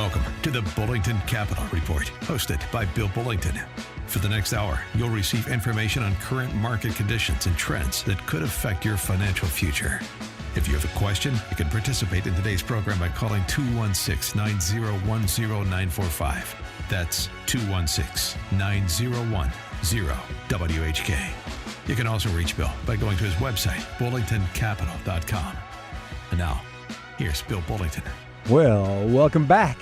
Welcome to the Bullington Capital Report, hosted by Bill Bullington. For the next hour, you'll receive information on current market conditions and trends that could affect your financial future. If you have a question, you can participate in today's program by calling 216-901-0945. That's 216-901-0WHK. You can also reach Bill by going to his website, bullingtoncapital.com. And now, here's Bill Bullington. Well, welcome back.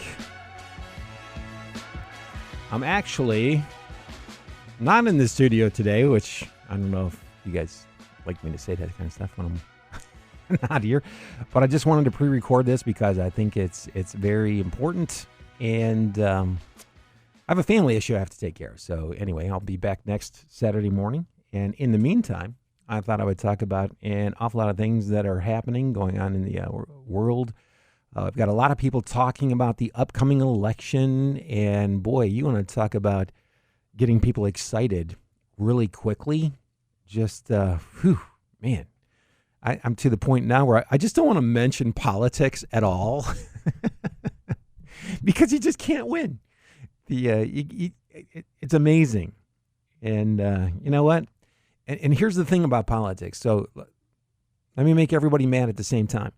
I'm actually not in the studio today, which I don't know if you guys like me to say that kind of stuff when I'm not here, but I just wanted to pre-record this because I think it's very important, and I have a family issue I have to take care of. So anyway, I'll be back next Saturday morning, and in the meantime, I thought I would talk about an awful lot of things that are happening, going on in the world. I've got a lot of people talking about the upcoming election, and boy, you want to talk about getting people excited really quickly. Just, man, I'm to the point now where I just don't want to mention politics at all because you just can't win. It's amazing. And you know what? And here's the thing about politics. So let me make everybody mad at the same time.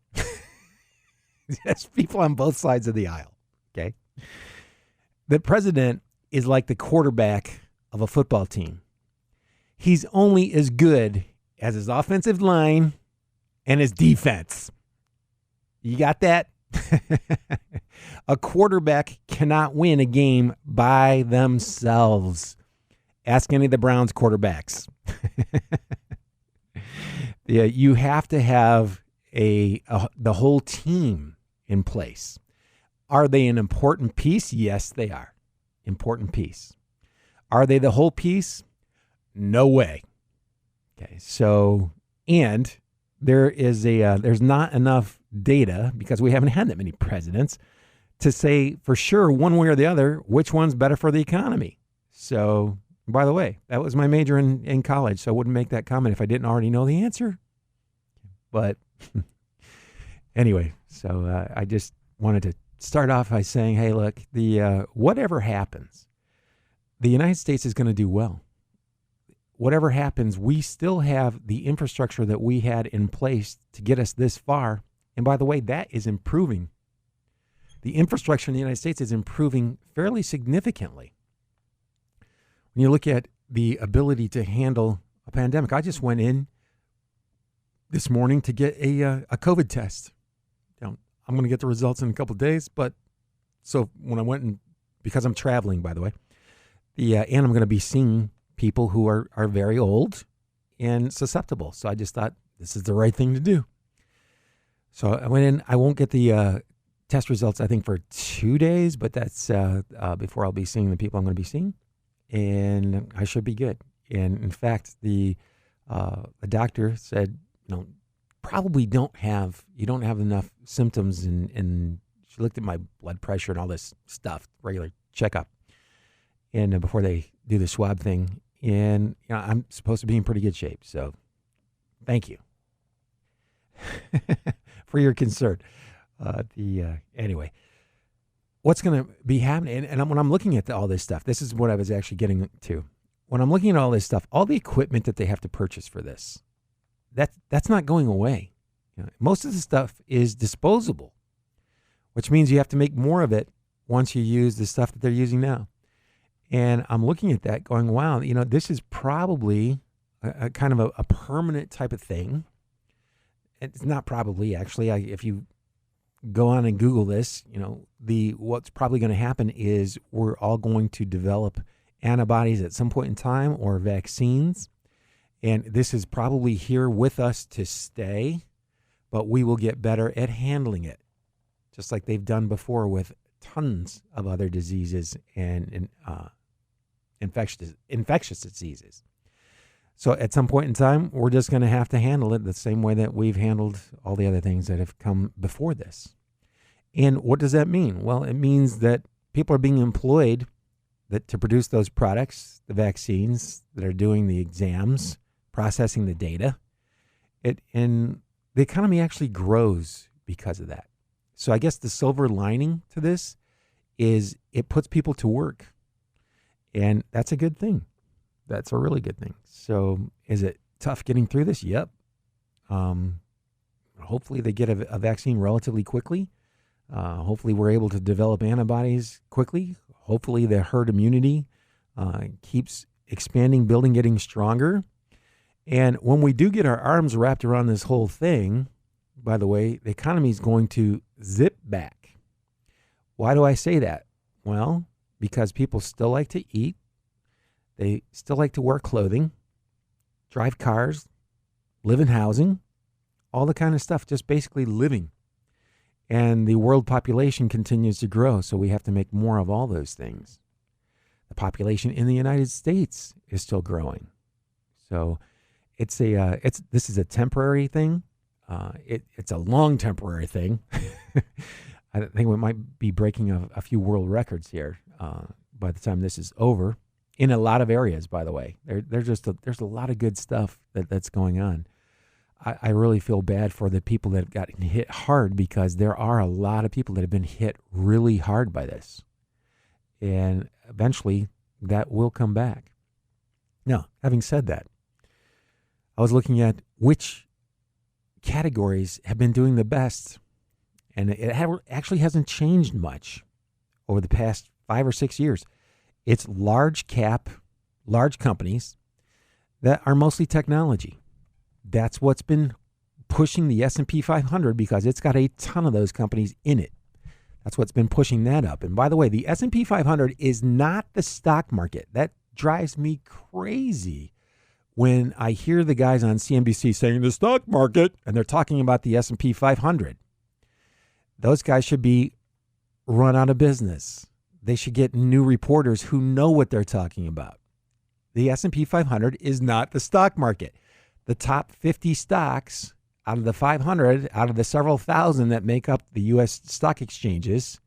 Yes, people on both sides of the aisle, okay? The president is like the quarterback of a football team. He's only as good as his offensive line and his defense. You got that? A quarterback cannot win a game by themselves. Ask any of the Browns quarterbacks. Yeah, you have to have the whole team in place. Are they an important piece? Yes, they are. Important piece. Are they the whole piece? No way. Okay, so, and there's not enough data, because we haven't had that many presidents, to say for sure one way or the other which one's better for the economy. So, by the way, that was my major in college, so I wouldn't make that comment if I didn't already know the answer. But anyway, so I just wanted to start off by saying, hey, look, whatever happens, the United States is going to do well. Whatever happens, we still have the infrastructure that we had in place to get us this far. And by the way, that is improving. The infrastructure in the United States is improving fairly significantly. When you look at the ability to handle a pandemic, I just went in this morning to get a COVID test. I'm going to get the results in a couple of days, but so when I went, and because I'm traveling, by the way, and I'm going to be seeing people who are very old and susceptible. So I just thought this is the right thing to do. So I went in. I won't get the test results, I think, for 2 days, but that's before I'll be seeing the people I'm going to be seeing, and I should be good. And in fact, the doctor said, probably don't have enough symptoms, and she looked at my blood pressure and all this stuff, regular checkup, and before they do the swab thing, and I'm supposed to be in pretty good shape. So, thank you for your concern. Anyway, what's going to be happening? And when I'm looking at all this stuff, this is what I was actually getting to. When I'm looking at all this stuff, all the equipment that they have to purchase for this, that's not going away. Most of the stuff is disposable, which means you have to make more of it once you use the stuff that they're using now. And I'm looking at that going, wow, this is probably a kind of a permanent type of thing. It's not probably, actually. If you go on and Google this, what's probably going to happen is we're all going to develop antibodies at some point in time, or vaccines. And this is probably here with us to stay, but we will get better at handling it, just like they've done before with tons of other diseases and infectious diseases. So at some point in time, we're just going to have to handle it the same way that we've handled all the other things that have come before this. And what does that mean? Well, it means that people are being employed to produce those products, the vaccines, that are doing the exams, processing the data. And the economy actually grows because of that. So I guess the silver lining to this is it puts people to work. And that's a good thing. That's a really good thing. So is it tough getting through this? Yep. Hopefully they get a vaccine relatively quickly. Hopefully we're able to develop antibodies quickly. Hopefully the herd immunity keeps expanding, building, getting stronger. And when we do get our arms wrapped around this whole thing, by the way, the economy is going to zip back. Why do I say that? Well, because people still like to eat. They still like to wear clothing, drive cars, live in housing, all the kind of stuff, just basically living. And the world population continues to grow, so we have to make more of all those things. The population in the United States is still growing. So this is a temporary thing. It's a long temporary thing. I think we might be breaking a few world records here by the time this is over. In a lot of areas, by the way, there's a lot of good stuff that's going on. I really feel bad for the people that have gotten hit hard, because there are a lot of people that have been hit really hard by this, and eventually that will come back. Now, having said that, I was looking at which categories have been doing the best, and it actually hasn't changed much over the past 5 or 6 years. It's large cap, large companies that are mostly technology. That's what's been pushing the S&P 500, because it's got a ton of those companies in it. That's what's been pushing that up. And by the way, the S&P 500 is not the stock market. That drives me crazy when I hear the guys on CNBC saying the stock market, and they're talking about the S&P 500. Those guys should be run out of business. They should get new reporters who know what they're talking about. The S&P 500 is not the stock market. The top 50 stocks out of the 500, out of the several thousand that make up the U.S. stock exchanges,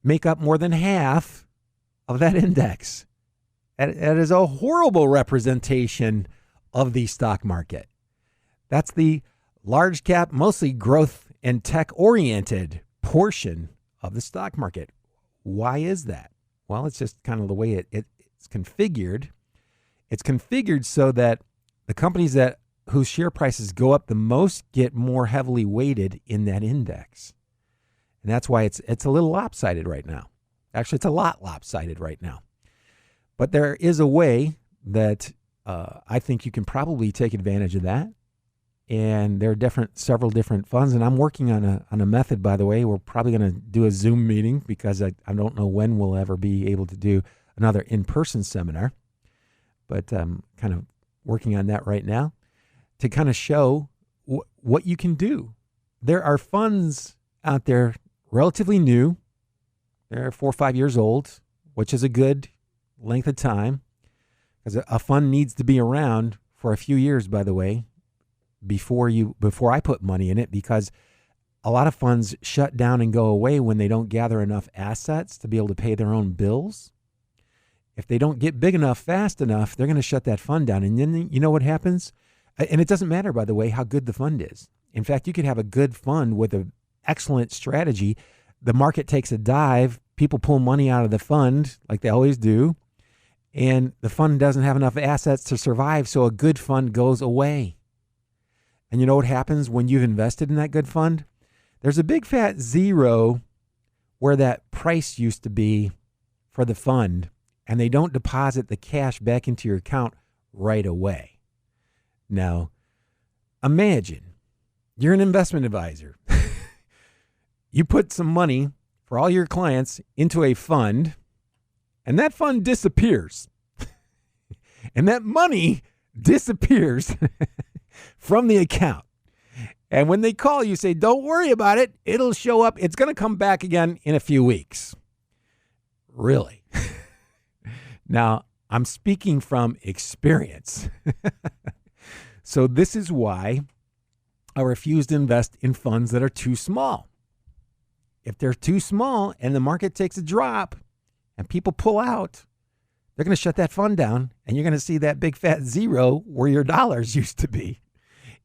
make up more than half of that index. That is a horrible representation of the stock market. That's the large cap, mostly growth and tech-oriented portion of the stock market. Why is that? Well, it's just kind of the way it's configured. It's configured so that the companies whose share prices go up the most get more heavily weighted in that index. And that's why it's a little lopsided right now. Actually, it's a lot lopsided right now. But there is a way that I think you can probably take advantage of that. And there are several different funds. And I'm working on a method, by the way. We're probably going to do a Zoom meeting, because I don't know when we'll ever be able to do another in-person seminar. But I'm kind of working on that right now to kind of show what you can do. There are funds out there relatively new. They're 4 or 5 years old, which is a good length of time, because a fund needs to be around for a few years, by the way, before I put money in it, because a lot of funds shut down and go away when they don't gather enough assets to be able to pay their own bills. If they don't get big enough fast enough, they're going to shut that fund down. And then you know what happens? And it doesn't matter, by the way, how good the fund is. In fact, you could have a good fund with an excellent strategy. The market takes a dive. People pull money out of the fund like they always do. And the fund doesn't have enough assets to survive, so a good fund goes away. And you know what happens when you've invested in that good fund? There's a big fat zero where that price used to be for the fund, and they don't deposit the cash back into your account right away. Now, imagine you're an investment advisor. You put some money for all your clients into a fund, and that fund disappears. And that money disappears from the account. And when they call you, say, don't worry about it. It'll show up. It's going to come back again in a few weeks. Really? Now, I'm speaking from experience. So this is why I refuse to invest in funds that are too small. If they're too small and the market takes a drop and people pull out, they're going to shut that fund down, and you're going to see that big fat zero where your dollars used to be.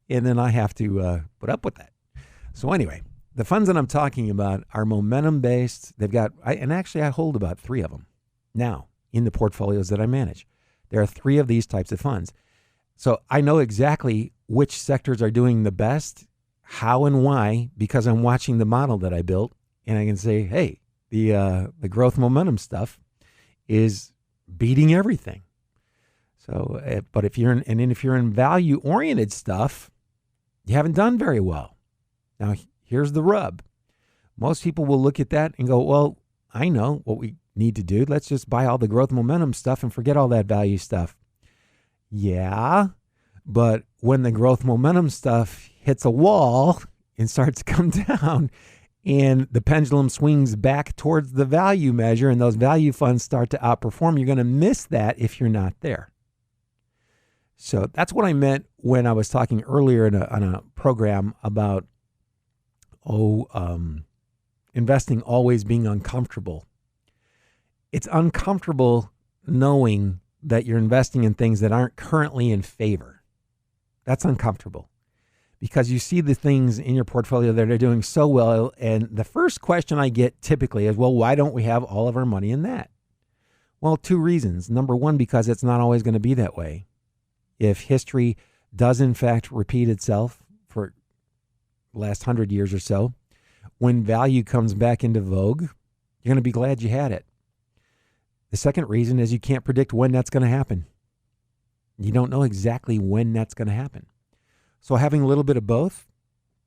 And then I have to put up with that. So anyway, the funds that I'm talking about are momentum based. They've got, and actually I hold about 3 of them now in the portfolios that I manage. There are 3 of these types of funds. So I know exactly which sectors are doing the best, how and why, because I'm watching the model that I built, and I can say, hey, the growth momentum stuff is beating everything. So, but if you're in value oriented stuff, you haven't done very well. Now, here's the rub. Most people will look at that and go, well, I know what we need to do. Let's just buy all the growth momentum stuff and forget all that value stuff. Yeah, but when the growth momentum stuff hits a wall and starts to come down and the pendulum swings back towards the value measure and those value funds start to outperform, you're going to miss that if you're not there. So that's what I meant when I was talking earlier on a program about investing always being uncomfortable. It's uncomfortable knowing that you're investing in things that aren't currently in favor. That's uncomfortable because you see the things in your portfolio that are doing so well. And the first question I get typically is, well, why don't we have all of our money in that? Well, 2 reasons. Number one, because it's not always going to be that way. If history does in fact repeat itself for the last 100 years or so, when value comes back into vogue, you're going to be glad you had it. The second reason is you can't predict when that's going to happen. You don't know exactly when that's going to happen. So having a little bit of both,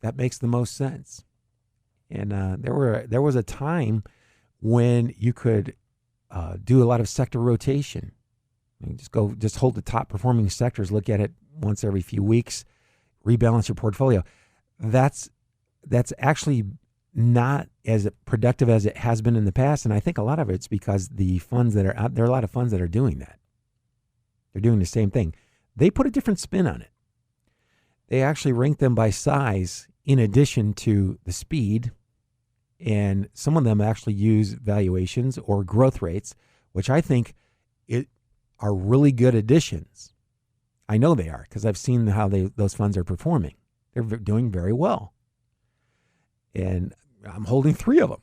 that makes the most sense. And there was a time when you could do a lot of sector rotation. You just hold the top performing sectors, look at it once every few weeks, rebalance your portfolio. That's actually not as productive as it has been in the past. And I think a lot of it's because the funds that are out there, are a lot of funds that are doing that. They're doing the same thing. They put a different spin on it. They actually rank them by size in addition to the speed. And some of them actually use valuations or growth rates, which I think are really good additions. I know they are because I've seen how those funds are performing. They're doing very well. And I'm holding 3 of them.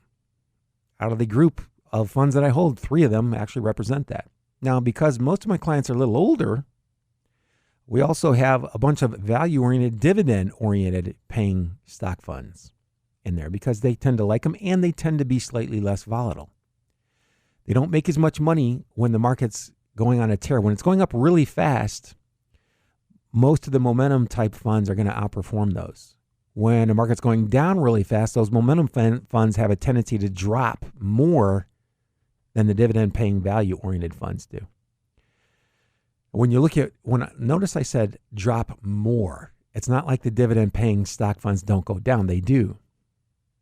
Out of the group of funds that I hold, 3 of them actually represent that. Now, because most of my clients are a little older, we also have a bunch of value-oriented, dividend-oriented paying stock funds in there because they tend to like them and they tend to be slightly less volatile. They don't make as much money when the market's going on a tear. When it's going up really fast, most of the momentum type funds are going to outperform those. When the market's going down really fast, those momentum funds have a tendency to drop more than the dividend-paying value-oriented funds do. When you look at, notice I said drop more. It's not like the dividend-paying stock funds don't go down. They do.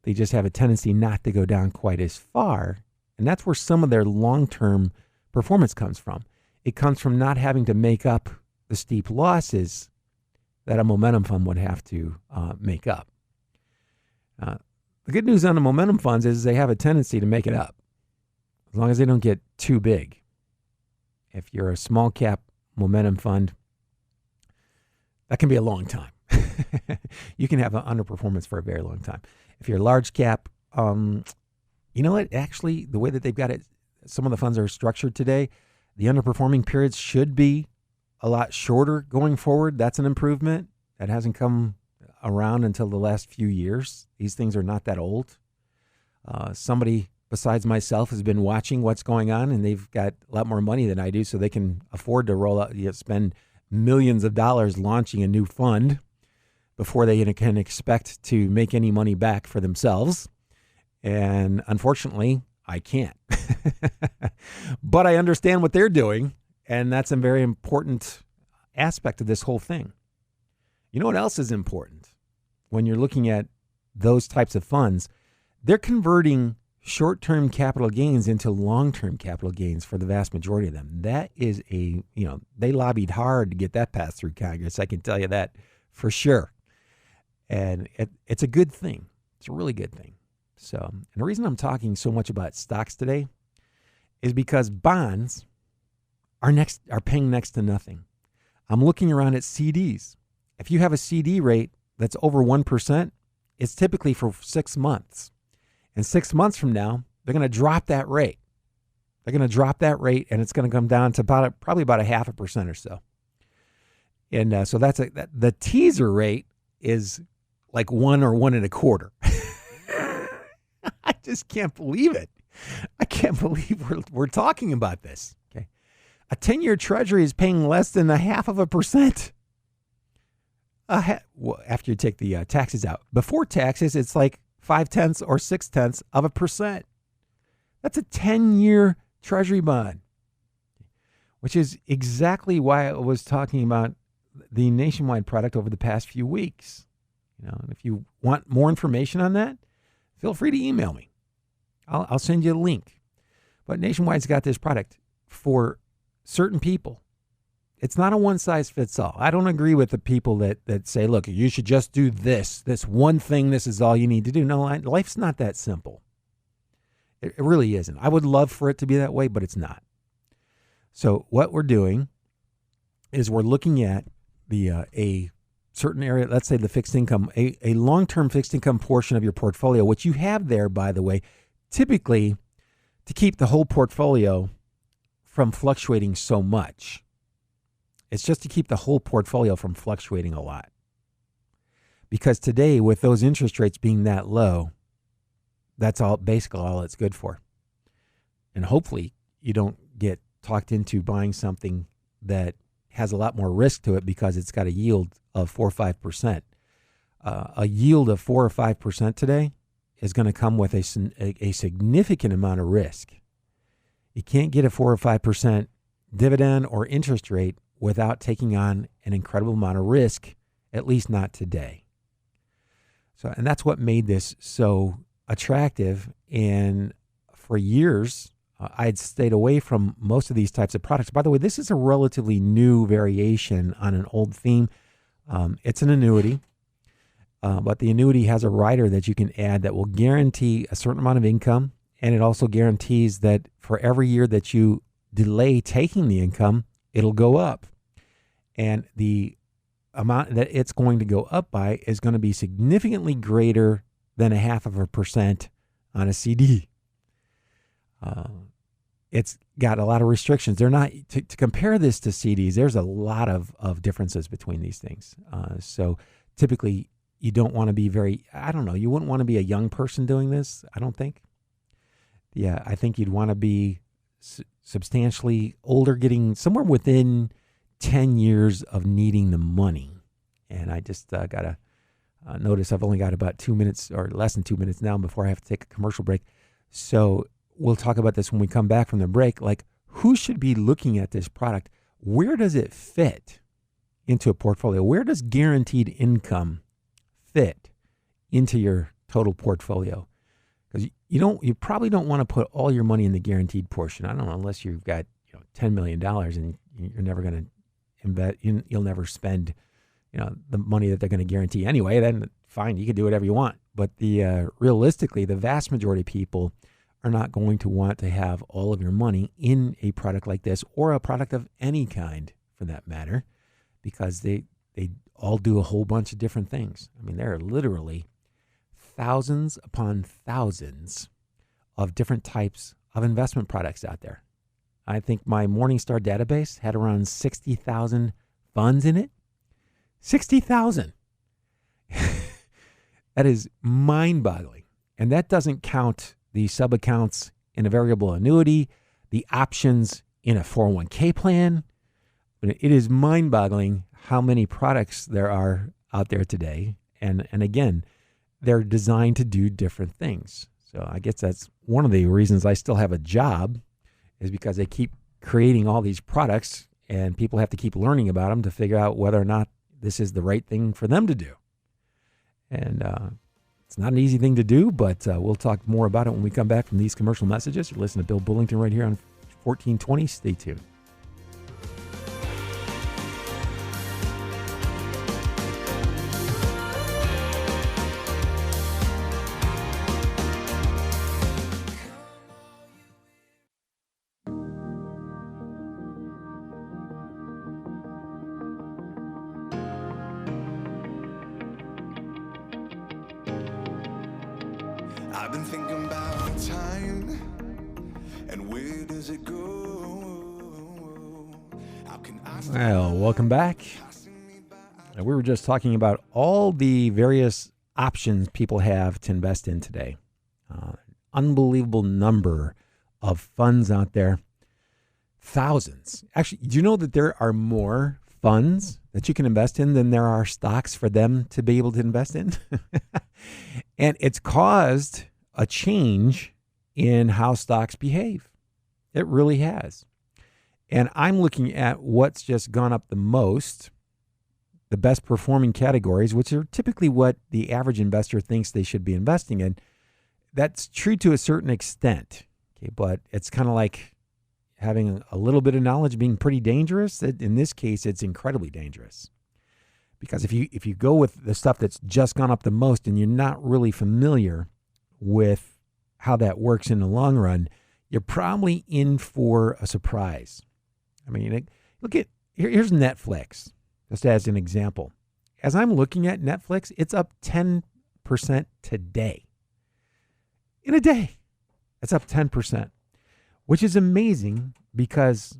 They just have a tendency not to go down quite as far. And that's where some of their long-term performance comes from. It comes from not having to make up the steep losses that a momentum fund would have to make up. The good news on the momentum funds is they have a tendency to make it up as long as they don't get too big. If you're a small cap momentum fund, that can be a long time. You can have an underperformance for a very long time. If you're a large cap, you know what? Actually, the way that they've got it, some of the funds are structured today, the underperforming periods should be a lot shorter going forward. That's an improvement. That hasn't come around until the last few years. These things are not that old. Somebody besides myself has been watching what's going on, and they've got a lot more money than I do, so they can afford to roll out, spend millions of dollars launching a new fund before they can expect to make any money back for themselves. And unfortunately, I can't. But I understand what they're doing. And that's a very important aspect of this whole thing. You know what else is important when you're looking at those types of funds? They're converting short-term capital gains into long-term capital gains for the vast majority of them. That is they lobbied hard to get that passed through Congress. I can tell you that for sure. And it's a good thing. It's a really good thing. So, and the reason I'm talking so much about stocks today is because bonds are paying next to nothing. I'm looking around at CDs. If you have a CD rate that's over 1%, it's typically for 6 months. And 6 months from now, they're going to drop that rate. They're going to drop that rate, and it's going to come down to probably about 0.5% or so. And so the teaser rate is like 1 or 1.25. I just can't believe it. I can't believe we're talking about this. Okay, a 10-year Treasury is paying less than 0.5%. After you take the taxes out, before taxes, it's like 0.5 or 0.6%. That's a 10-year Treasury bond, which is exactly why I was talking about the Nationwide product over the past few weeks. And if you want more information on that, feel free to email me. I'll send you a link. But Nationwide's got this product for certain people. It's not a one-size-fits-all. I don't agree with the people that say, look, you should just do this one thing, this is all you need to do. No, life's not that simple. It really isn't. I would love for it to be that way, but it's not. So what we're doing is we're looking at a certain area, let's say the fixed income, a long-term fixed income portion of your portfolio, which you have there, by the way, typically to keep the whole portfolio from fluctuating so much. It's just to keep the whole portfolio from fluctuating a lot. Because today, with those interest rates being that low, that's basically all it's good for. And hopefully you don't get talked into buying something that has a lot more risk to it because it's got a yield of 4 or 5%. A yield of 4 or 5% today is going to come with a significant amount of risk. You can't get a 4 or 5% dividend or interest rate without taking on an incredible amount of risk, at least not today. And that's what made this so attractive. And for years, I'd stayed away from most of these types of products. By the way, this is a relatively new variation on an old theme. It's an annuity, but the annuity has a rider that you can add that will guarantee a certain amount of income. And it also guarantees that for every year that you delay taking the income, it'll go up. And the amount that it's going to go up by is going to be significantly greater than 0.5% on a CD. It's got a lot of restrictions. They're not to compare this to CDs. There's a lot of differences between these things. So typically, you don't want to be you wouldn't want to be a young person doing this, I don't think. Yeah, I think you'd want to be substantially older, getting somewhere within 10 years of needing the money. And I just got to notice I've only got about 2 minutes or less than 2 minutes now before I have to take a commercial break. So we'll talk about this when we come back from the break. Like, who should be looking at this product? Where does it fit into a portfolio? Where does guaranteed income fit into your total portfolio? Because you probably don't want to put all your money in the guaranteed portion. I don't know, unless you've got $10 million and you're never going to invest. You'll never spend the money that they're going to guarantee anyway. Then fine, you can do whatever you want. But realistically, the vast majority of people are not going to want to have all of your money in a product like this, or a product of any kind for that matter, because they all do a whole bunch of different things. I mean, there are literally thousands upon thousands of different types of investment products out there. I think my Morningstar database had around 60,000 funds in it. 60,000. That is mind-boggling. And that doesn't count the sub-accounts in a variable annuity, the options in a 401k plan. It is mind-boggling how many products there are out there today. And again, they're designed to do different things. So I guess that's one of the reasons I still have a job, is because they keep creating all these products and people have to keep learning about them to figure out whether or not this is the right thing for them to do. And it's not an easy thing to do, but we'll talk more about it when we come back from these commercial messages. You're listening to Bill Bullington right here on 1420. Stay tuned. been thinking about time and where does it go? How can I Well, welcome back. We were just talking about all the various options people have to invest in today. Unbelievable number of funds out there. Thousands. Actually, do you know that there are more funds that you can invest in than there are stocks for them to be able to invest in? And it's caused a change in how stocks behave. It really has. And I'm looking at what's just gone up the most, the best performing categories, which are typically what the average investor thinks they should be investing in. That's true to a certain extent, okay, but it's kind of like having a little bit of knowledge being pretty dangerous. In this case, it's incredibly dangerous. Because if you go with the stuff that's just gone up the most and you're not really familiar with how that works in the long run, you're probably in for a surprise. I mean, look at, here's Netflix, just as an example. As I'm looking at Netflix, it's up 10% today. In a day, it's up 10%, which is amazing because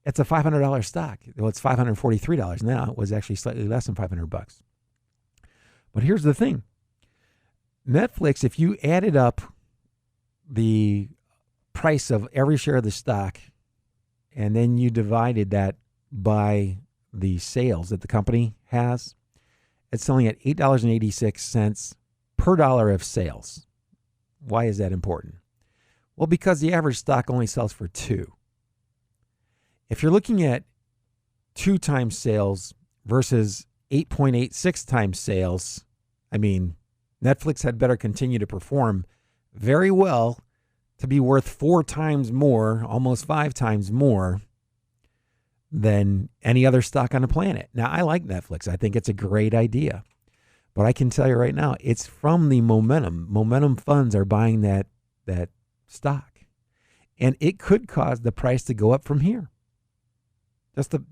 it's a $500 stock. Well, it's $543 now. It was actually slightly less than $500. But here's the thing. Netflix, if you added up the price of every share of the stock and then you divided that by the sales that the company has, it's selling at $8.86 per dollar of sales. Why is that important? Well, because the average stock only sells for 2. If you're looking at 2 times sales versus 8.86 times sales, I mean, Netflix had better continue to perform very well to be worth 4 times more, almost 5 times more than any other stock on the planet. Now, I like Netflix. I think it's a great idea. But I can tell you right now, it's from the momentum. Momentum funds are buying that stock. And it could cause the price to go up from here.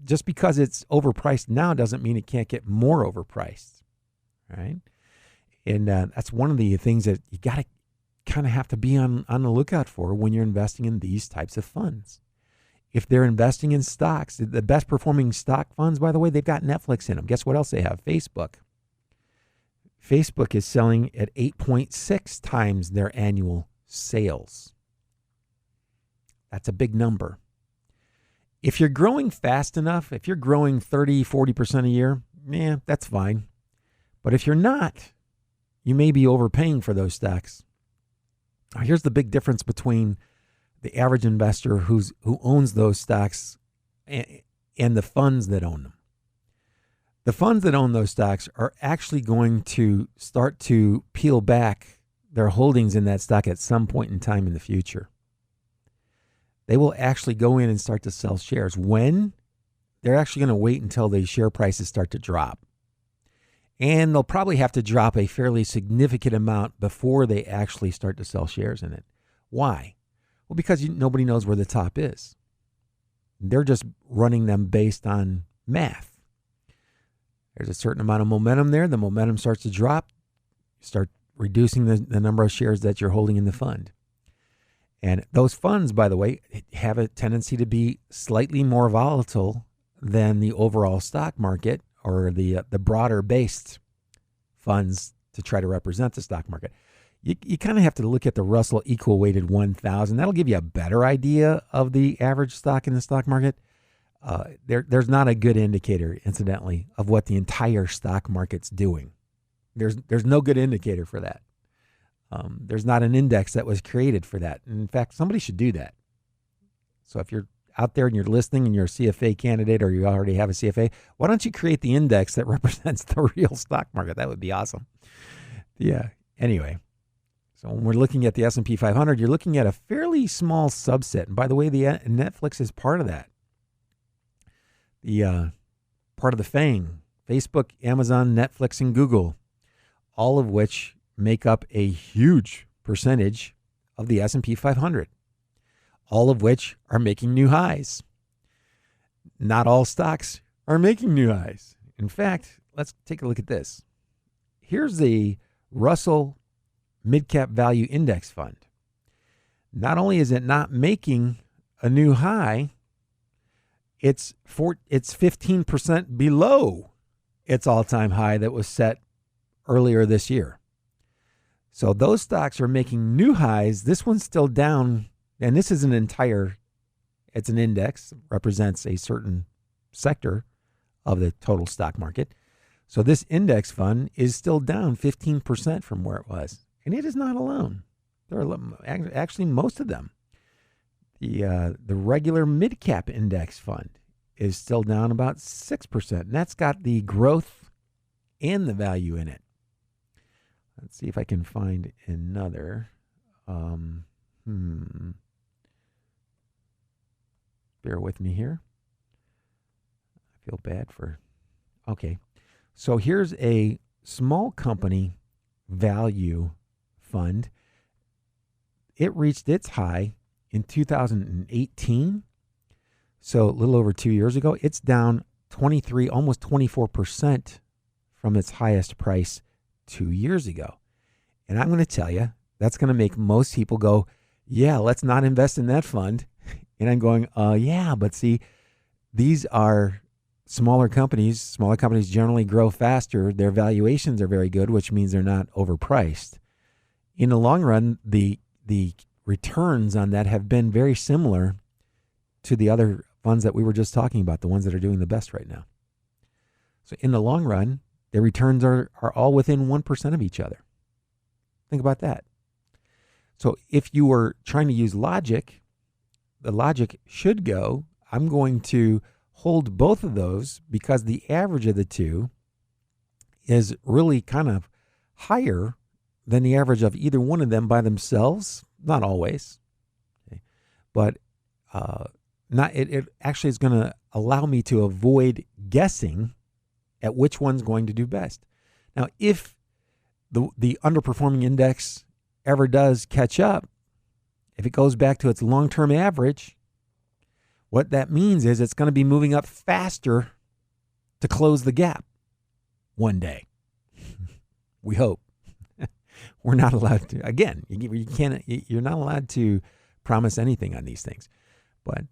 Just because it's overpriced now doesn't mean it can't get more overpriced, right? And that's one of the things that you got to kind of have to be on the lookout for when you're investing in these types of funds. If they're investing in stocks, the best performing stock funds, by the way, they've got Netflix in them. Guess what else they have? Facebook. Facebook is selling at 8.6 times their annual sales. That's a big number. If you're growing fast enough, if you're growing 30, 40% a year, that's fine. But if you're not, you may be overpaying for those stocks. Now, here's the big difference between the average investor who owns those stocks and the funds that own them. The funds that own those stocks are actually going to start to peel back their holdings in that stock at some point in time in the future. They will actually go in and start to sell shares. When? They're actually going to wait until the share prices start to drop. And they'll probably have to drop a fairly significant amount before they actually start to sell shares in it. Why? Well, because nobody knows where the top is. They're just running them based on math. There's a certain amount of momentum there. The momentum starts to drop. You start reducing the number of shares that you're holding in the fund. And those funds, by the way, have a tendency to be slightly more volatile than the overall stock market or the broader based funds to try to represent the stock market. You kind of have to look at the Russell Equal Weighted 1000. That'll give you a better idea of the average stock in the stock market. There's not a good indicator, incidentally, of what the entire stock market's doing. There's no good indicator for that. There's not an index that was created for that. In fact, somebody should do that. So if you're out there and you're listening and you're a CFA candidate or you already have a CFA, why don't you create the index that represents the real stock market? That would be awesome. Yeah. Anyway, so when we're looking at the S&P 500, you're looking at a fairly small subset. And by the way, the Netflix is part of that. The part of the FANG, Facebook, Amazon, Netflix, and Google, all of which make up a huge percentage of the S&P 500, all of which are making new highs. Not all stocks are making new highs. In fact, let's take a look at this. Here's the Russell Mid-Cap Value Index Fund. Not only is it not making a new high, it's 15% below its all-time high that was set earlier this year. So those stocks are making new highs. This one's still down, and this is it's an index, represents a certain sector of the total stock market. So this index fund is still down 15% from where it was. And it is not alone. There are actually most of them. The regular mid-cap index fund is still down about 6%. And that's got the growth and the value in it. Let's see if I can find another. Bear with me here. I feel bad for... Okay. So here's a small company value fund. It reached its high in 2018. So a little over 2 years ago. It's down 23, almost 24% from its highest price 2 years ago. And I'm going to tell you, that's going to make most people go, yeah, let's not invest in that fund. And I'm going, yeah, but see, these are smaller companies. Smaller companies generally grow faster. Their valuations are very good, which means they're not overpriced. In the long run, the returns on that have been very similar to the other funds that we were just talking about, the ones that are doing the best right now. So in the long run, their returns are all within 1% of each other. Think about that. So if you were trying to use logic, the logic should go, I'm going to hold both of those because the average of the two is really kind of higher than the average of either one of them by themselves. Not always, okay. But it actually is going to allow me to avoid guessing at which one's going to do best. Now, if the underperforming index ever does catch up, if it goes back to its long-term average, what that means is it's going to be moving up faster to close the gap one day. We hope. We're not allowed to. Again, you're not allowed to promise anything on these things. But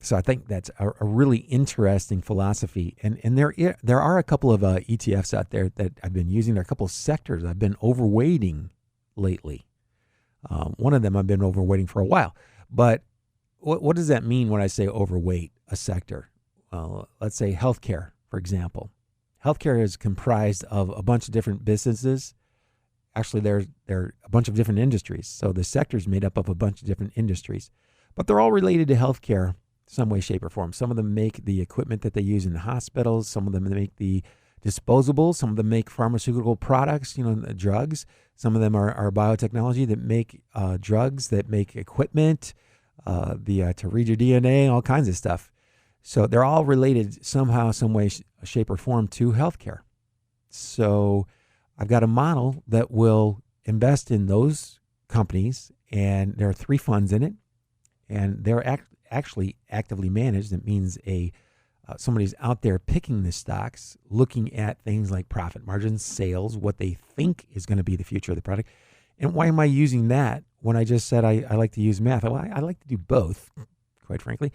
so I think that's a really interesting philosophy. And there are a couple of ETFs out there that I've been using. There are a couple of sectors I've been overweighting lately. One of them I've been overweighting for a while. But what does that mean when I say overweight a sector? Well, let's say healthcare, for example. Healthcare is comprised of a bunch of different businesses. Actually, there are a bunch of different industries. So the sector is made up of a bunch of different industries. But they're all related to healthcare some way, shape, or form. Some of them make the equipment that they use in the hospitals. Some of them make the disposables. Some of them make pharmaceutical products, drugs. Some of them are biotechnology that make drugs, that make equipment, to read your DNA, all kinds of stuff. So they're all related somehow, some way, shape, or form to healthcare. So I've got a model that will invest in those companies, and there are 3 funds in it, and they're actually actively managed. That means somebody's out there picking the stocks, looking at things like profit margins, sales, what they think is going to be the future of the product. And why am I using that when I just said I like to use math? Well, I like to do both, quite frankly.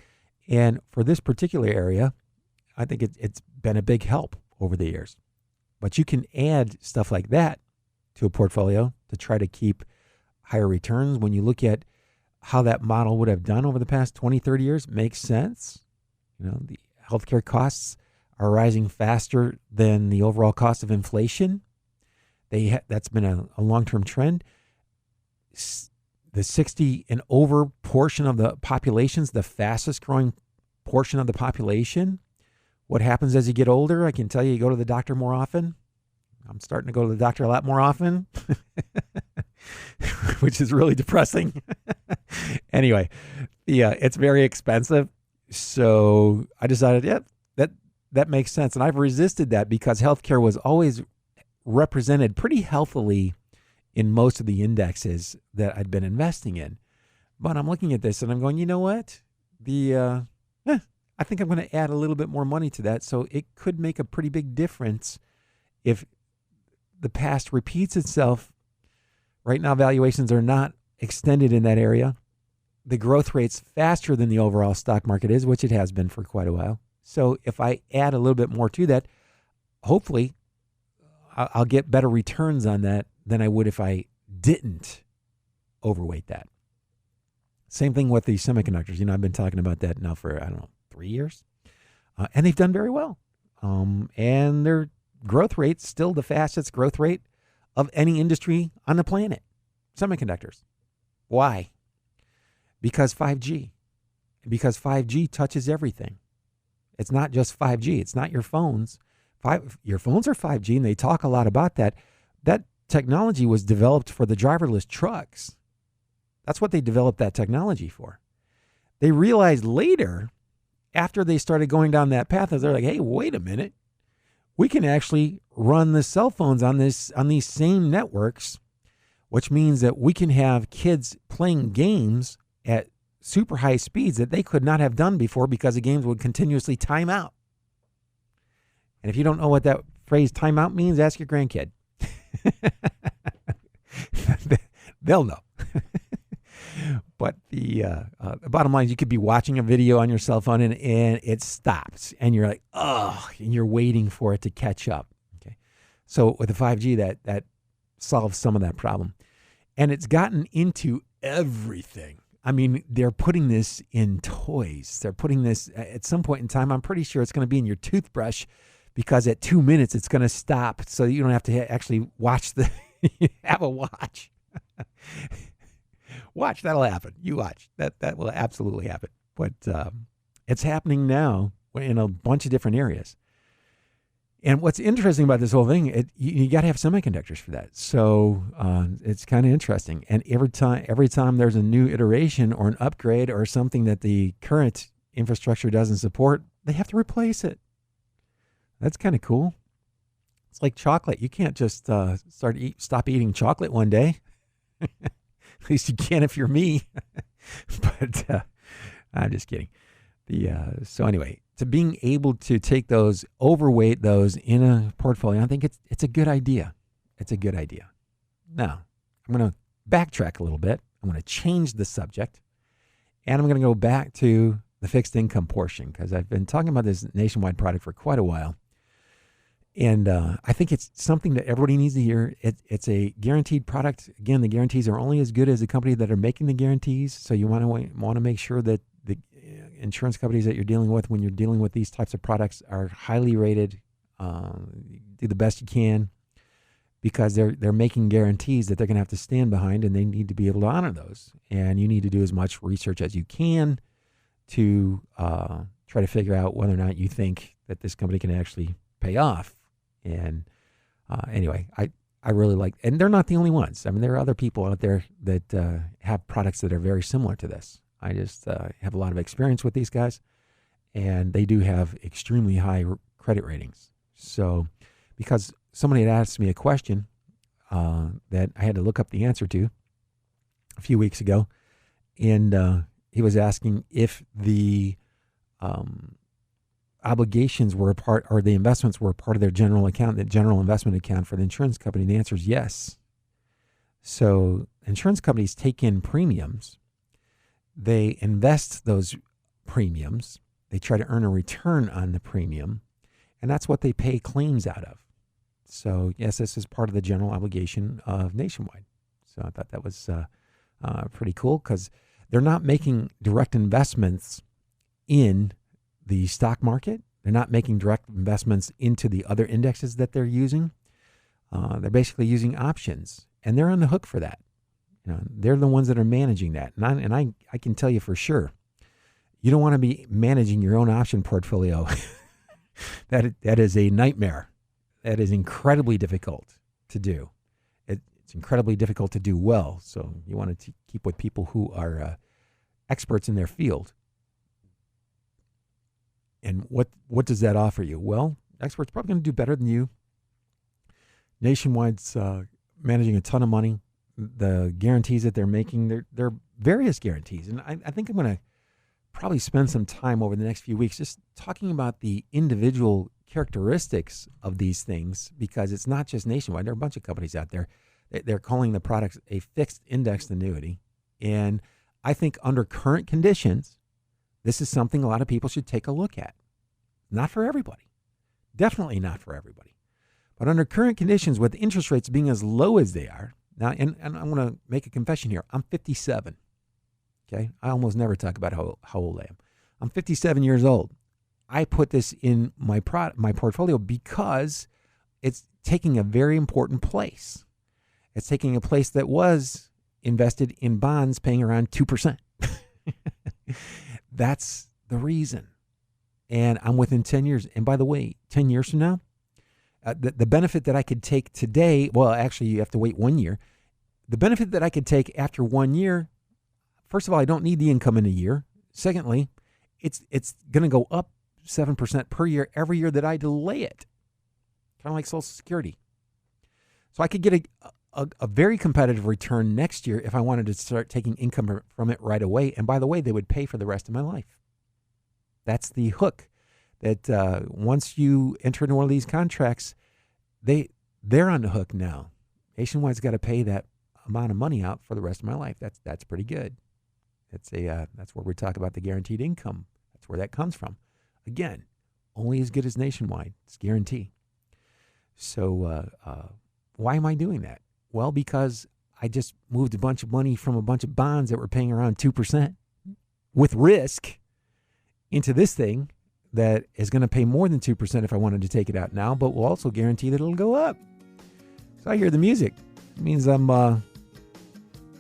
And for this particular area, I think it's been a big help over the years. But you can add stuff like that to a portfolio to try to keep higher returns. When you look at how that model would have done over the past 20, 30 years, it makes sense. The healthcare costs are rising faster than the overall cost of inflation. That's been a long-term trend. The 60 and over portion of the population's the fastest growing portion of the population. What happens as you get older? I can tell you go to the doctor more often. I'm starting to go to the doctor a lot more often, which is really depressing. Anyway, it's very expensive. So I decided, that makes sense. And I've resisted that because healthcare was always represented pretty healthily in most of the indexes that I'd been investing in. But I'm looking at this and I'm going, you know what? I think I'm going to add a little bit more money to that. So it could make a pretty big difference if the past repeats itself Right now, valuations are not extended in that area. The growth rate's faster than the overall stock market is, which it has been for quite a while. So if I add a little bit more to that, hopefully I'll get better returns on that than I would if I didn't overweight that. Same thing with the semiconductors. I've been talking about that now for, 3 years. And they've done very well. And their growth rate's still the fastest growth rate of any industry on the planet. Semiconductors. Why? Because 5G. Because 5G touches everything. It's not just 5G. It's not your phones. Your phones are 5G, and they talk a lot about that. That technology was developed for the driverless trucks. That's what they developed that technology for. They realized later, after they started going down that path, they're like, hey, wait a minute. We can actually run the cell phones on these same networks, which means that we can have kids playing games at super high speeds that they could not have done before because the games would continuously time out. And if you don't know what that phrase time out means, ask your grandkid. They'll know. But the bottom line is you could be watching a video on your cell phone and it stops. And you're like, oh, and you're waiting for it to catch up. Okay. So with the 5G, that solves some of that problem. And it's gotten into everything. I mean, they're putting this in toys. They're putting this at some point in time. I'm pretty sure it's going to be in your toothbrush because at 2 minutes it's going to stop so you don't have to actually watch have a watch. Watch, that'll happen. You watch. That will absolutely happen. But it's happening now in a bunch of different areas. And what's interesting about this whole thing, you got to have semiconductors for that. So it's kind of interesting. And every time there's a new iteration or an upgrade or something that the current infrastructure doesn't support, they have to replace it. That's kind of cool. It's like chocolate. You can't just stop eating chocolate one day. At least you can if you're me. But I'm just kidding. So anyway, to being able to take those, overweight those in a portfolio, I think it's a good idea. It's a good idea. Now, I'm going to backtrack a little bit. I'm going to change the subject. And I'm going to go back to the fixed income portion because I've been talking about this nationwide product for quite a while. And I think it's something that everybody needs to hear. It's a guaranteed product. Again, the guarantees are only as good as the company that are making the guarantees. So you want to make sure that the insurance companies that you're dealing with when you're dealing with these types of products are highly rated. Do the best you can because they're making guarantees that they're going to have to stand behind, and they need to be able to honor those. And you need to do as much research as you can to try to figure out whether or not you think that this company can actually pay off. And anyway, I really like, and they're not the only ones. I mean, there are other people out there that have products that are very similar to this. I just have a lot of experience with these guys, and they do have extremely high credit ratings. So because somebody had asked me a question that I had to look up the answer to a few weeks ago, and he was asking if the obligations were a part, or the investments were a part of their general account, the general investment account for the insurance company. The answer is yes. So insurance companies take in premiums. They invest those premiums. They try to earn a return on the premium, and that's what they pay claims out of. So yes, this is part of the general obligation of Nationwide. So I thought that was pretty cool because they're not making direct investments in the stock market. They're not making direct investments into the other indexes that they're using. They're basically using options, and they're on the hook for that. They're the ones that are managing that. And I can tell you for sure, you don't want to be managing your own option portfolio. That is a nightmare. That is incredibly difficult to do. It's incredibly difficult to do well. So you want to keep with people who are experts in their field. And what does that offer you? Well, experts probably going to do better than you. Nationwide's managing a ton of money. The guarantees that they're making, they're various guarantees. And I think I'm going to probably spend some time over the next few weeks just talking about the individual characteristics of these things, because it's not just Nationwide. There are a bunch of companies out there They're calling the product a fixed indexed annuity. And I think under current conditions, this is something a lot of people should take a look at. Not for everybody. Definitely not for everybody. But under current conditions, with interest rates being as low as they are, now, and I'm going to make a confession here. I'm 57. Okay? I almost never talk about how old I am. I'm 57 years old. I put this in my portfolio because it's taking a very important place. It's taking a place that was invested in bonds paying around 2%. That's the reason. And I'm within 10 years. And by the way, 10 years from now, the benefit that I could take today, well, actually, you have to wait 1 year. The benefit that I could take after 1 year, first of all, I don't need the income in a year. Secondly, it's going to go up 7% per year every year that I delay it, kind of like Social Security. So I could get a very competitive return next year if I wanted to start taking income from it right away. And by the way, they would pay for the rest of my life. That's the hook. That once you enter into one of these contracts, they're on the hook now. Nationwide's got to pay that amount of money out for the rest of my life. That's pretty good. That's where we talk about the guaranteed income. That's where that comes from. Again, only as good as Nationwide. It's guarantee. So why am I doing that? Well, because I just moved a bunch of money from a bunch of bonds that were paying around 2% with risk into this thing that is going to pay more than 2% if I wanted to take it out now, but will also guarantee that it'll go up. So I hear the music. It means I'm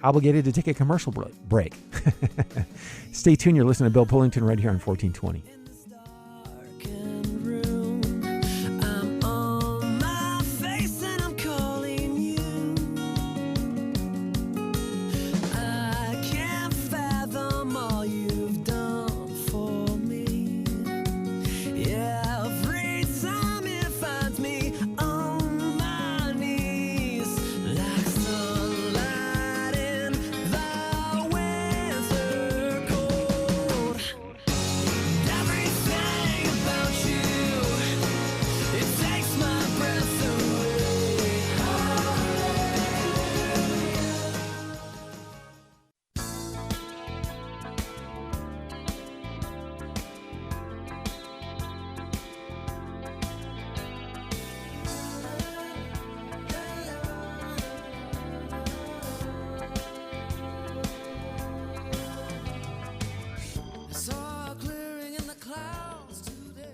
obligated to take a commercial break. Stay tuned. You're listening to Bill Bullington right here on 1420.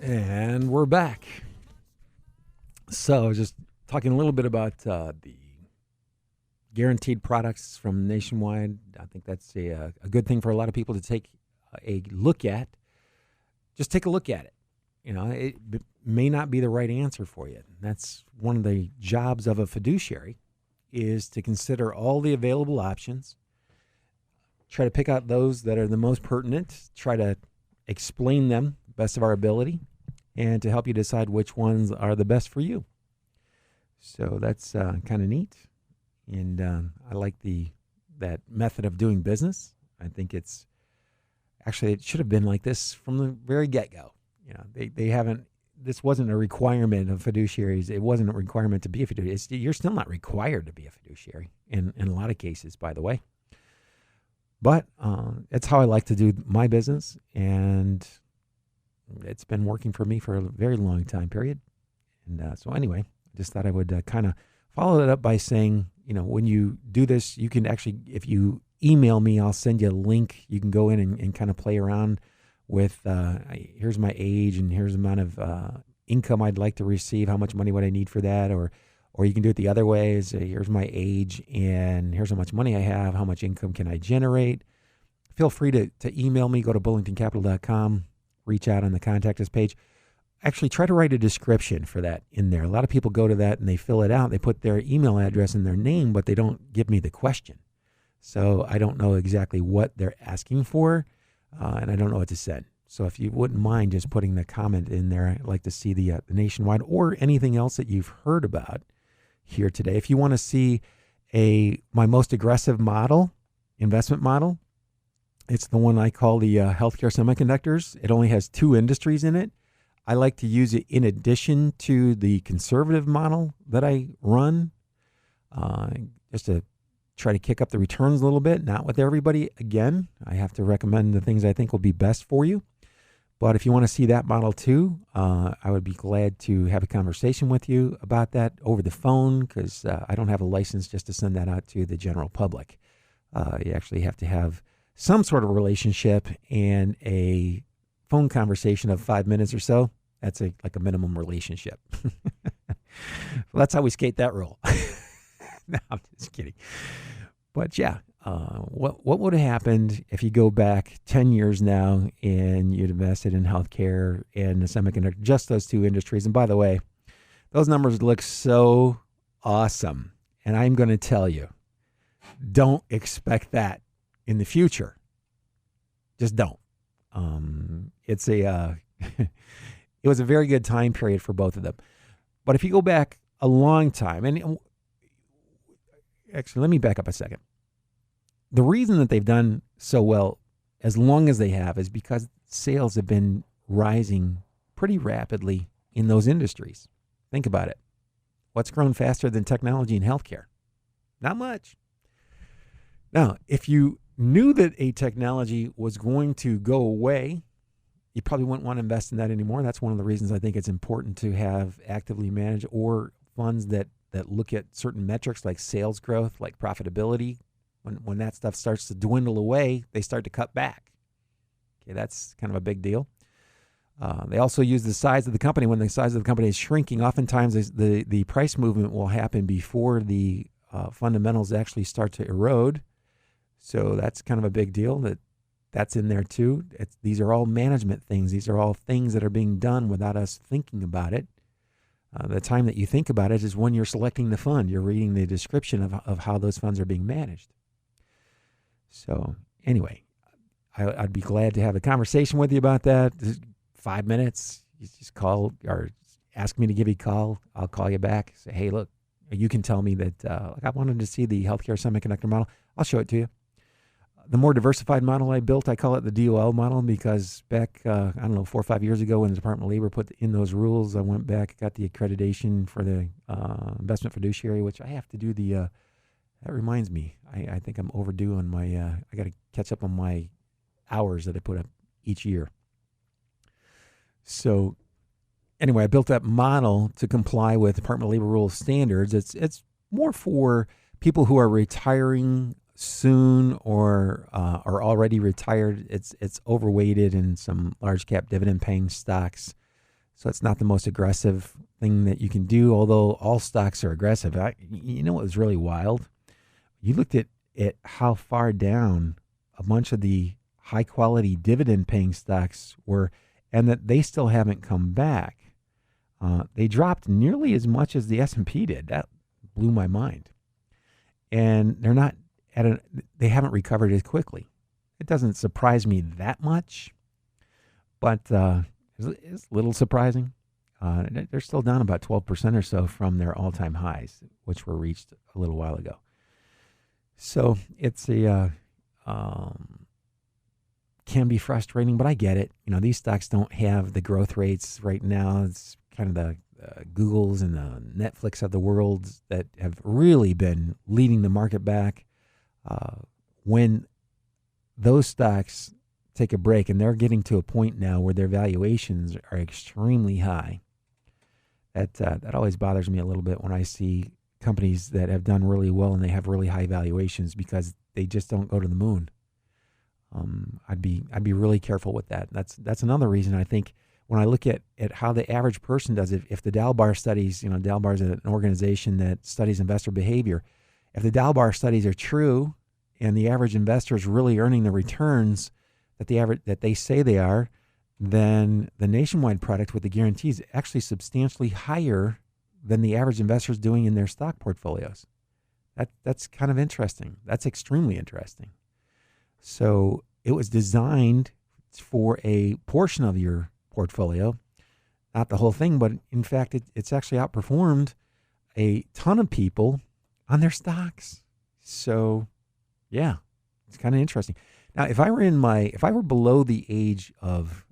And we're back. So I was just talking a little bit about the guaranteed products from Nationwide. I think that's a good thing for a lot of people to take a look at. Just take a look at it. You know, it may not be the right answer for you. That's one of the jobs of a fiduciary, is to consider all the available options, try to pick out those that are the most pertinent, try to explain them best of our ability, and to help you decide which ones are the best for you. So that's kind of neat, and I like that method of doing business. I think it should have been like this from the very get-go. You know, they haven't. This wasn't a requirement of fiduciaries. It wasn't a requirement to be a fiduciary. You're still not required to be a fiduciary in a lot of cases, by the way. But it's how I like to do my business, and it's been working for me for a very long time period. And so anyway, I just thought I would kind of follow that up by saying, you know, when you do this, you can actually, if you email me, I'll send you a link. You can go in and kind of play around with, here's my age and here's the amount of income I'd like to receive, how much money would I need for that, or you can do it the other way, is here's my age and here's how much money I have, how much income can I generate. Feel free to email me, go to bullingtoncapital.com, reach out on the contact us page. Actually, try to write a description for that in there. A lot of people go to that and they fill it out. They put their email address and their name, but they don't give me the question. So I don't know exactly what they're asking for, and I don't know what to send. So if you wouldn't mind just putting the comment in there, I'd like to see the Nationwide or anything else that you've heard about here today. If you want to see my most aggressive investment model, it's the one I call the healthcare semiconductors. It only has 2 industries in it. I like to use it in addition to the conservative model that I run. just to try to kick up the returns a little bit. Not with everybody. Again, I have to recommend the things I think will be best for you. But if you want to see that model too, I would be glad to have a conversation with you about that over the phone, because I don't have a license just to send that out to the general public. You actually have to have some sort of relationship, and a phone conversation of 5 minutes or so, that's like a minimum relationship. Well, that's how we skate that rule. No, I'm just kidding. But yeah, what would have happened if you go back 10 years now and you'd invested in healthcare and the semiconductor, just those two industries? And by the way, those numbers look so awesome. And I'm going to tell you, don't expect that in the future. Just don't. It's a it was a very good time period for both of them. But if you go back a long time, and actually, let me back up a second. The reason that they've done so well as long as they have is because sales have been rising pretty rapidly in those industries. Think about it. What's grown faster than technology and healthcare? Not much. Now, if you knew that a technology was going to go away, you probably wouldn't want to invest in that anymore. That's one of the reasons I think it's important to have actively managed or funds that look at certain metrics like sales growth, like profitability. When that stuff starts to dwindle away, they start to cut back. Okay, that's kind of a big deal. They also use the size of the company. When the size of the company is shrinking, oftentimes the price movement will happen before the fundamentals actually start to erode. So that's kind of a big deal that's in there too. These are all management things. These are all things that are being done without us thinking about it. The time that you think about it is when you're selecting the fund. You're reading the description of how those funds are being managed. So anyway, I'd be glad to have a conversation with you about that. 5 minutes. You just call or ask me to give you a call. I'll call you back. Say, hey, look, you can tell me that I wanted to see the healthcare semiconductor model. I'll show it to you. The more diversified model I built, I call it the DOL model, because back, 4 or 5 years ago when the Department of Labor put in those rules, I went back, got the accreditation for the investment fiduciary, which I have to do that reminds me, I think I'm overdue on my, I got to catch up on my hours that I put up each year. So anyway, I built that model to comply with Department of Labor rules standards. It's more for people who are retiring soon or are already retired. It's overweighted in some large cap dividend paying stocks. So it's not the most aggressive thing that you can do, although all stocks are aggressive. You know what was really wild? You looked at how far down a bunch of the high quality dividend paying stocks were, and that they still haven't come back. They dropped nearly as much as the S&P did. That blew my mind. And they're not they haven't recovered as quickly. It doesn't surprise me that much, but it's a little surprising. They're still down about 12% or so from their all-time highs, which were reached a little while ago. So it's can be frustrating, but I get it. You know, these stocks don't have the growth rates right now. It's kind of the Googles and the Netflix of the world that have really been leading the market back. When those stocks take a break, and they're getting to a point now where their valuations are extremely high, that always bothers me a little bit when I see companies that have done really well and they have really high valuations, because they just don't go to the moon. I'd be really careful with that. That's another reason I think when I look at how the average person does it. If the Dalbar studies, Dalbar is an organization that studies investor behavior. If the Dalbar studies are true and the average investor is really earning the returns that they say they are, then the Nationwide product with the guarantees is actually substantially higher than the average investor is doing in their stock portfolios. That's kind of interesting. That's extremely interesting. So it was designed for a portion of your portfolio, not the whole thing, but in fact, it's actually outperformed a ton of people on their stocks. So yeah, it's kind of interesting. Now, if I were below the age of,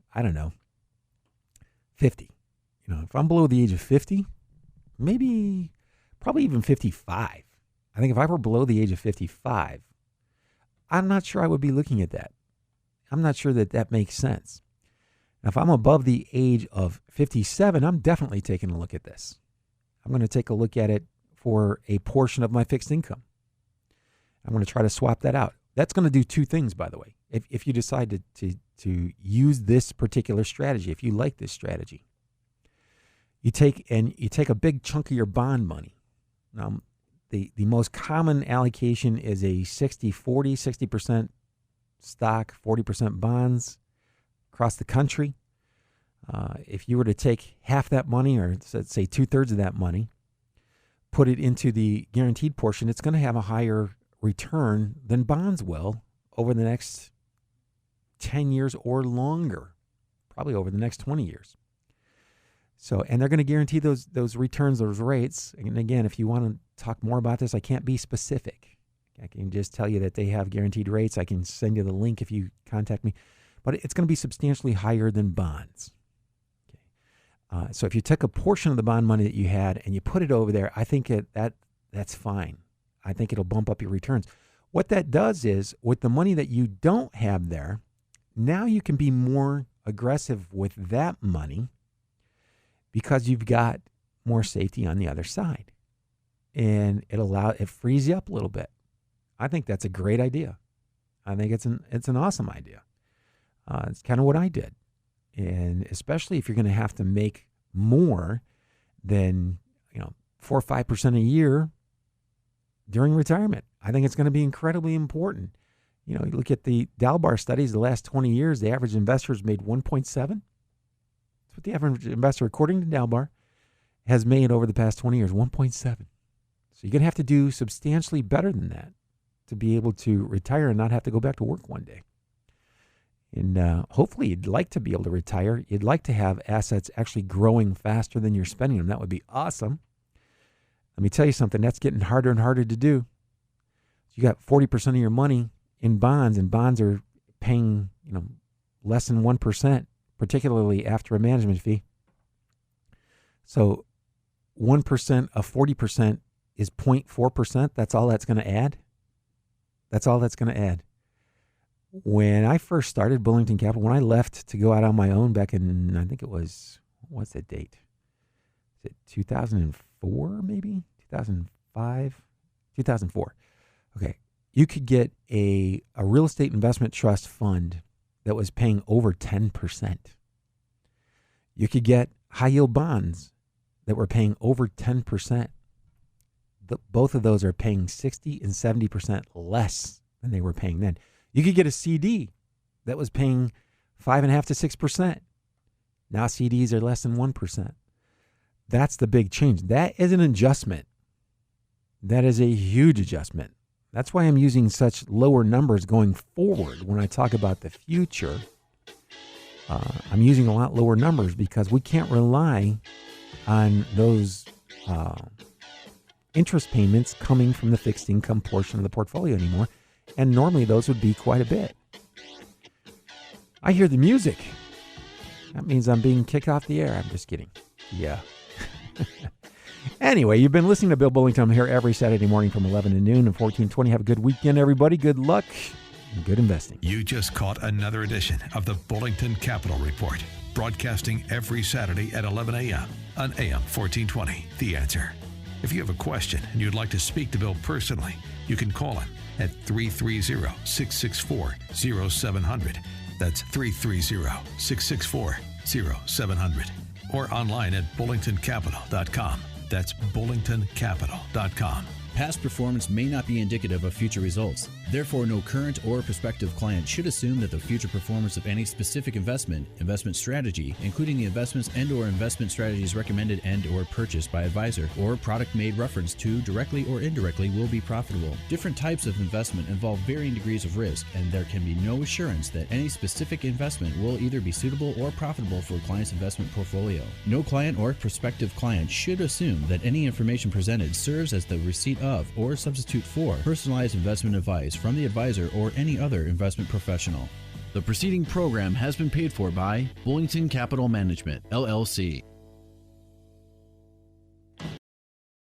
50, if I'm below the age of 50, probably even 55, I think if I were below the age of 55, I'm not sure I would be looking at that. I'm not sure that that makes sense. Now, if I'm above the age of 57, I'm definitely taking a look at this. I'm going to take a look at it for a portion of my fixed income. I'm going to try to swap that out. That's going to do two things, by the way. If you decide to use this particular strategy, if you like this strategy, you take a big chunk of your bond money. Now, the most common allocation is a 60-40, 60% stock, 40% bonds across the country. If you were to take half that money, or let's say 2/3 of that money, put it into the guaranteed portion, it's going to have a higher return than bonds will over the next 10 years or longer, probably over the next 20 years. So, and they're going to guarantee those returns, those rates. And again, if you want to talk more about this, I can't be specific. I can just tell you that they have guaranteed rates. I can send you the link if you contact me. But it's going to be substantially higher than bonds. Okay. So if you took a portion of the bond money that you had and you put it over there, I think that's fine. I think it'll bump up your returns. What that does is, with the money that you don't have there, now you can be more aggressive with that money because you've got more safety on the other side. And it frees you up a little bit. I think that's a great idea. I think it's an awesome idea. It's kind of what I did. And especially if you're going to have to make more than 4 or 5% a year during retirement, I think it's going to be incredibly important. You look at the Dalbar studies, the last 20 years, the average investor has made 1.7. That's what the average investor, according to Dalbar, has made over the past 20 years, 1.7. So you're going to have to do substantially better than that to be able to retire and not have to go back to work one day. And hopefully you'd like to be able to retire. You'd like to have assets actually growing faster than you're spending them. That would be awesome. Let me tell you something, that's getting harder and harder to do. You got 40% of your money in bonds, and bonds are paying, less than 1%, particularly after a management fee. So 1% of 40% is 0.4%. That's all that's going to add. That's all that's going to add. When I first started Bullington Capital, when I left to go out on my own back in, I think it was, what's that date? Is it 2004 maybe? 2005? 2004. Okay. You could get a real estate investment trust fund that was paying over 10%. You could get high yield bonds that were paying over 10%. Both of those are paying 60 and 70% less than they were paying then. You could get a CD that was paying 5.5% to 6%. Now CDs are less than 1%. That's the big change. That is an adjustment. That is a huge adjustment. That's why I'm using such lower numbers going forward when I talk about the future. I'm using a lot lower numbers because we can't rely on those interest payments coming from the fixed income portion of the portfolio anymore. And normally those would be quite a bit. I hear the music. That means I'm being kicked off the air. I'm just kidding. Yeah. Anyway, you've been listening to Bill Bullington. I'm here every Saturday morning from 11 to noon and 14:20. Have a good weekend, everybody. Good luck and good investing. You just caught another edition of the Bullington Capital Report, broadcasting every Saturday at 11 a.m. on AM 1420. The Answer. If you have a question and you'd like to speak to Bill personally, you can call him at 330-664-0700. That's 330-664-0700. Or online at bullingtoncapital.com. That's bullingtoncapital.com. Past performance may not be indicative of future results. Therefore, no current or prospective client should assume that the future performance of any specific investment strategy, including the investments and/or investment strategies recommended and/or purchased by advisor, or product made reference to directly or indirectly will be profitable. Different types of investment involve varying degrees of risk, and there can be no assurance that any specific investment will either be suitable or profitable for a client's investment portfolio. No client or prospective client should assume that any information presented serves as the receipt of or substitute for personalized investment advice from the advisor or any other investment professional. The preceding program has been paid for by Bullington Capital Management, LLC.